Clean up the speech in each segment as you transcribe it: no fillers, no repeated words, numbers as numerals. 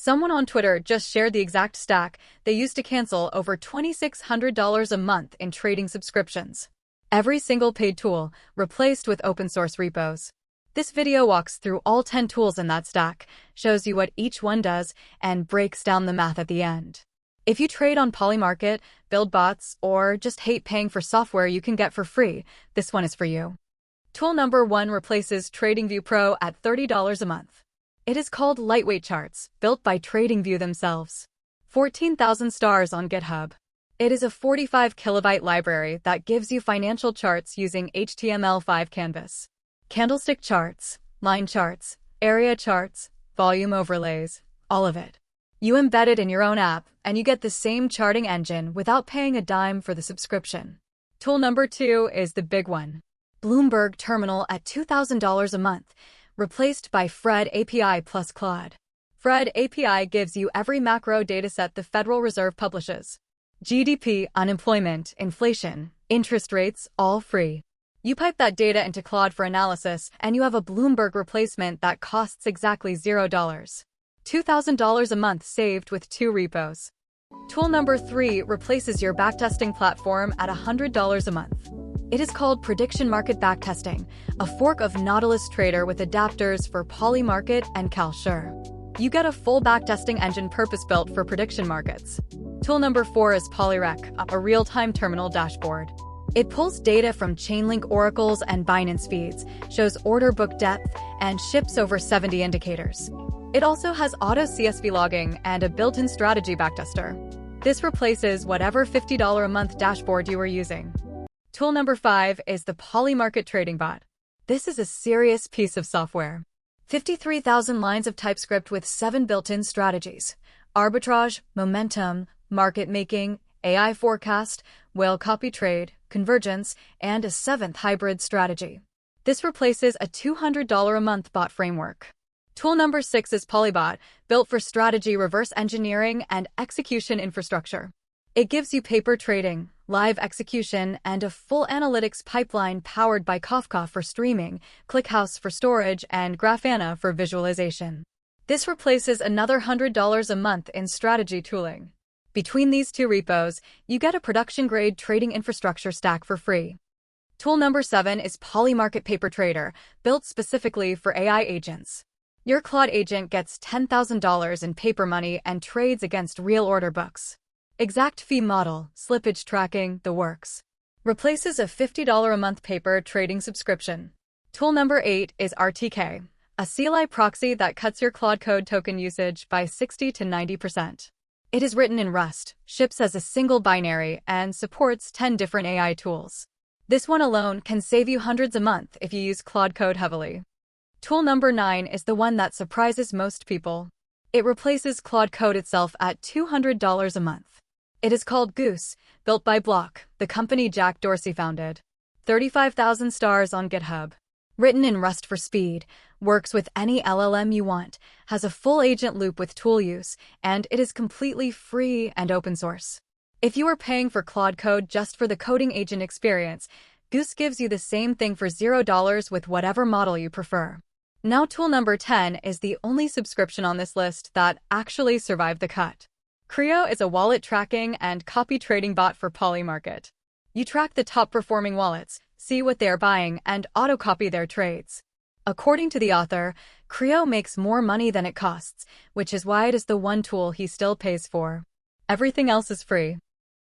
Someone on Twitter just shared the exact stack they used to cancel over $2,600 a month in trading subscriptions. Every single paid tool replaced with open-source repos. This video walks through all 10 tools in that stack, shows you what each one does, and breaks down the math at the end. If you trade on Polymarket, build bots, or just hate paying for software you can get for free, this one is for you. Tool number 1 replaces TradingView Pro at $30 a month. It is called Lightweight Charts, built by TradingView themselves. 14,000 stars on GitHub. It is a 45 kilobyte library that gives you financial charts using HTML5 canvas. Candlestick charts, line charts, area charts, volume overlays, all of it. You embed it in your own app, and you get the same charting engine without paying a dime for the subscription. Tool number 2 is the big one. Bloomberg Terminal at $2,000 a month, replaced by fredapi plus Claude. fredapi gives you every macro dataset the Federal Reserve publishes. GDP, unemployment, inflation, interest rates, all free. You pipe that data into Claude for analysis, and you have a Bloomberg replacement that costs exactly $0. $2,000 a month saved with 2 repos. Tool number 3 replaces your backtesting platform at $100 a month. It is called Prediction Market Backtesting, a fork of Nautilus Trader with adapters for Polymarket and Kalsure. You get a full backtesting engine purpose-built for prediction markets. Tool number 4 is Polyrec, a real-time terminal dashboard. It pulls data from Chainlink oracles and Binance feeds, shows order book depth, and ships over 70 indicators. It also has auto CSV logging and a built-in strategy backtester. This replaces whatever $50 a month dashboard you were using. Tool number 5 is the Polymarket Trading Bot. This is a serious piece of software. 53,000 lines of TypeScript with 7 built-in strategies: arbitrage, momentum, market making, AI forecast, whale copy trade, convergence, and a 7th hybrid strategy. This replaces a $200 a month bot framework. Tool number 6 is Polybot, built for strategy reverse engineering and execution infrastructure. It gives you paper trading, live execution, and a full analytics pipeline powered by Kafka for streaming, ClickHouse for storage, and Grafana for visualization. This replaces another $100 a month in strategy tooling. Between these 2 repos, you get a production-grade trading infrastructure stack for free. Tool number 7 is Polymarket Paper Trader, built specifically for AI agents. Your Claude agent gets $10,000 in paper money and trades against real order books. Exact fee model, slippage tracking, the works. Replaces a $50 a month paper trading subscription. Tool number 8 is RTK, a CLI proxy that cuts your Claude Code token usage by 60 to 90%. It is written in Rust, ships as a single binary, and supports 10 different AI tools. This one alone can save you hundreds a month if you use Claude Code heavily. Tool number 9 is the one that surprises most people. It replaces Claude Code itself at $200 a month. It is called Goose, built by Block, the company Jack Dorsey founded. 35,000 stars on GitHub. Written in Rust for speed, works with any LLM you want, has a full agent loop with tool use, and it is completely free and open source. If you are paying for Claude Code just for the coding agent experience, Goose gives you the same thing for $0 with whatever model you prefer. Now tool number 10 is the only subscription on this list that actually survived the cut. Creo is a wallet tracking and copy trading bot for Polymarket. You track the top performing wallets, see what they are buying, and auto-copy their trades. According to the author, Creo makes more money than it costs, which is why it is the one tool he still pays for. Everything else is free.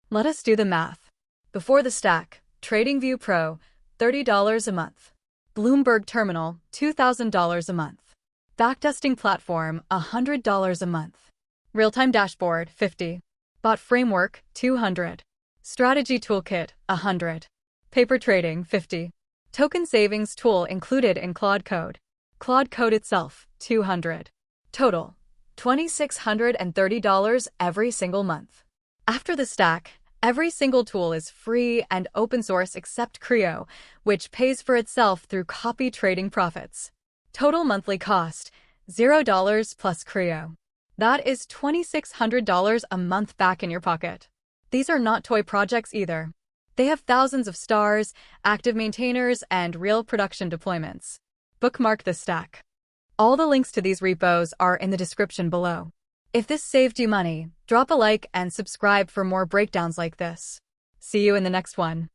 Let us do the math. Before the stack, TradingView Pro, $30 a month. Bloomberg Terminal, $2,000 a month. Backtesting Platform, $100 a month. Real-time Dashboard, $50. Bot Framework, $200. Strategy Toolkit, $100. Paper Trading, $50. Token Savings Tool included in Claude Code. Claude Code itself, $200. Total, $2,630 every single month. After the stack, every single tool is free and open source except Creo, which pays for itself through copy trading profits. Total monthly cost, $0 plus Creo. That is $2,600 a month back in your pocket. These are not toy projects either. They have thousands of stars, active maintainers, and real production deployments. Bookmark the stack. All the links to these repos are in the description below. If this saved you money, drop a like and subscribe for more breakdowns like this. See you in the next one.